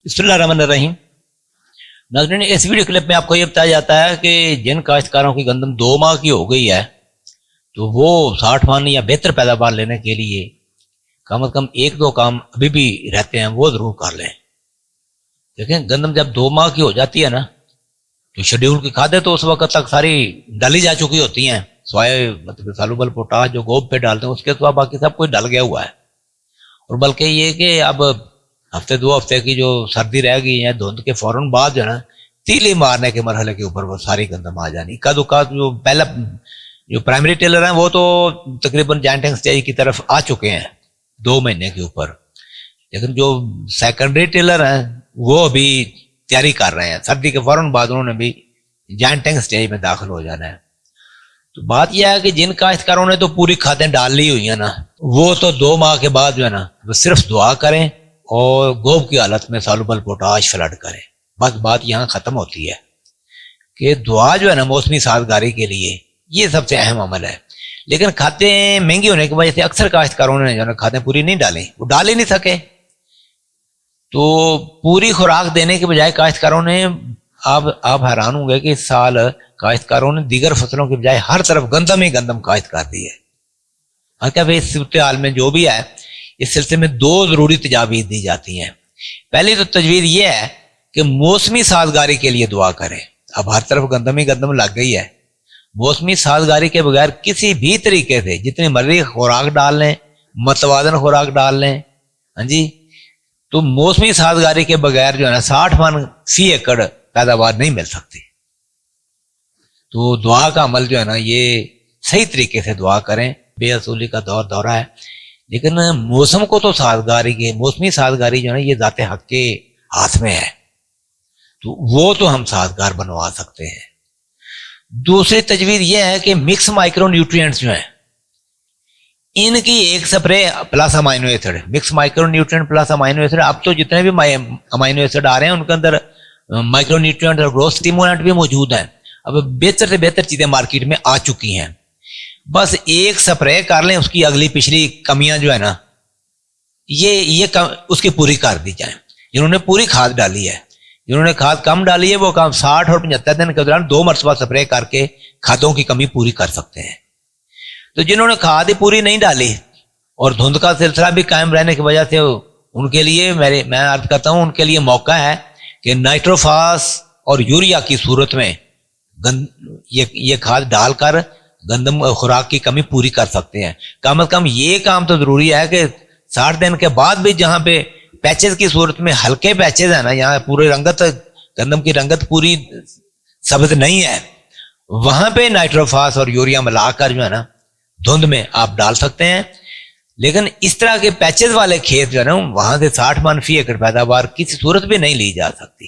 بسم اللہ الرحمن الرحیم۔ ناظرین، اس ویڈیو کلپ میں آپ کو یہ بتایا جاتا ہے کہ جن کاشتکاروں کی گندم 2 ماہ کی ہو گئی ہے تو وہ 60 من یا بہتر پیداوار لینے کے لیے کم از کم 1-2 کام ابھی بھی رہتے ہیں، وہ ضرور کر لیں۔ دیکھیں، گندم جب 2 ماہ کی ہو جاتی ہے نا تو شیڈیول کی کھادیں تو اس وقت تک ساری ڈالی جا چکی ہوتی ہیں، سوائے مطلب سالوبل پوٹاش جو گوب پہ ڈالتے ہیں اس کے سوا باقی سب کچھ ڈل گیا ہوا ہے۔ اور بلکہ یہ کہ اب ہفتے 2 ہفتے کی جو سردی رہ گئی ہے، دھند کے فوراً بعد جو ہے نا تیلی مارنے کے مرحلے کے اوپر وہ ساری گندم آ جانی۔ کد اوقات جو پہلا جو پرائمری ٹیلر ہیں وہ تو تقریباً جائنٹ اسٹیج کی طرف آ چکے ہیں 2 مہینے کے اوپر، لیکن جو سیکنڈری ٹیلر ہیں وہ ابھی تیاری کر رہے ہیں، سردی کے فوراً بعد انہوں نے بھی جائنٹنگ اسٹیج میں داخل ہو جانا ہے۔ تو بات یہ ہے کہ جن کاشتکاروں نے تو پوری کھادیں ڈال لی ہوئی ہیں نا، وہ تو 2 ماہ کے بعد جو ہے نا وہ صرف دعا کریں اور گوب کی حالت میں سالوبل پوٹاش فلڈ کریں، بس بات یہاں ختم ہوتی ہے۔ کہ دعا جو ہے نا موسمی سازگاری کے لیے یہ سب سے اہم عمل ہے، لیکن کھادیں مہنگی ہونے کی وجہ سے اکثر کاشتکاروں نے جو ہے نا کھادیں پوری نہیں ڈالیں، وہ ڈال ہی نہیں سکے۔ تو پوری خوراک دینے کے بجائے کاشتکاروں نے آپ حیران ہوں گے کہ اس سال کاشتکاروں نے دیگر فصلوں کے بجائے ہر طرف گندم ہی گندم کاشت کر دی ہے۔ اور کیا اس صورتحال میں جو بھی ہے اس سلسلے میں 2 ضروری تجاویز دی جاتی ہیں۔ پہلی تو تجویز یہ ہے کہ موسمی سازگاری کے لیے دعا کریں۔ اب ہر طرف گندم ہی گندم لگ گئی ہے، موسمی سازگاری کے بغیر کسی بھی طریقے سے جتنی مرضی خوراک ڈال لیں، متوازن خوراک ڈال لیں، ہاں جی، تو موسمی سازگاری کے بغیر جو ہے نا 60 من فی ایکڑ پیداوار نہیں مل سکتی۔ تو دعا کا عمل جو ہے نا یہ صحیح طریقے سے دعا کریں۔ بے اصولی کا دورہ ہے، لیکن موسم کو تو سازگاری کے موسمی سازگاری جو ہے نا یہ ذات حق کے ہاتھ میں ہے، تو وہ تو ہم سازگار بنوا سکتے ہیں۔ دوسری تجویز یہ ہے کہ مکس مائکرو نیوٹرینٹس جو ہیں ان کی ایک spray plus amino acid, mix micronutrient plus amino acid, اب تو جتنے بھی امائنو ایسڈ آ رہے ہیں ان کے اندر مائکرو نیوٹرینٹ اور گروتھ سٹیمولنٹ بھی موجود ہیں۔ اب بہتر سے بہتر چیزیں مارکیٹ میں آ چکی ہیں، بس ایک سپرے کر لیں، اس کی اگلی پچھلی کمیاں جو ہے نا یہ اس کی پوری کر دی جائیں۔ جنہوں نے پوری کھاد ڈالی ہے، جنہوں نے کھاد کم ڈالی ہے، وہ کام 60 اور 75 دن کے دوران 2 مرتبہ سپرے کر کے کھادوں کی کمی پوری کر سکتے ہیں۔ تو جنہوں نے کھاد پوری نہیں ڈالی اور دھند کا سلسلہ بھی قائم رہنے کی وجہ سے ان کے لیے میں عرض کرتا ہوں، ان کے لیے موقع ہے کہ نائٹروفاس اور یوریا کی صورت میں یہ کھاد ڈال کر گندم خوراک کی کمی پوری کر سکتے ہیں۔ کم از کم یہ کام تو ضروری ہے کہ 60 دن کے بعد بھی جہاں پہ پیچز کی صورت میں ہلکے پیچز ہیں نا، یہاں پورے گندم کی رنگت پوری سبز نہیں ہے، وہاں پہ نائٹروفاس اور یوریا ملا کر جو ہے نا دھند میں آپ ڈال سکتے ہیں۔ لیکن اس طرح کے پیچز والے کھیت جو ہے نا وہاں سے 60 من فی ایکڑ پیداوار کسی صورت بھی نہیں لی جا سکتی۔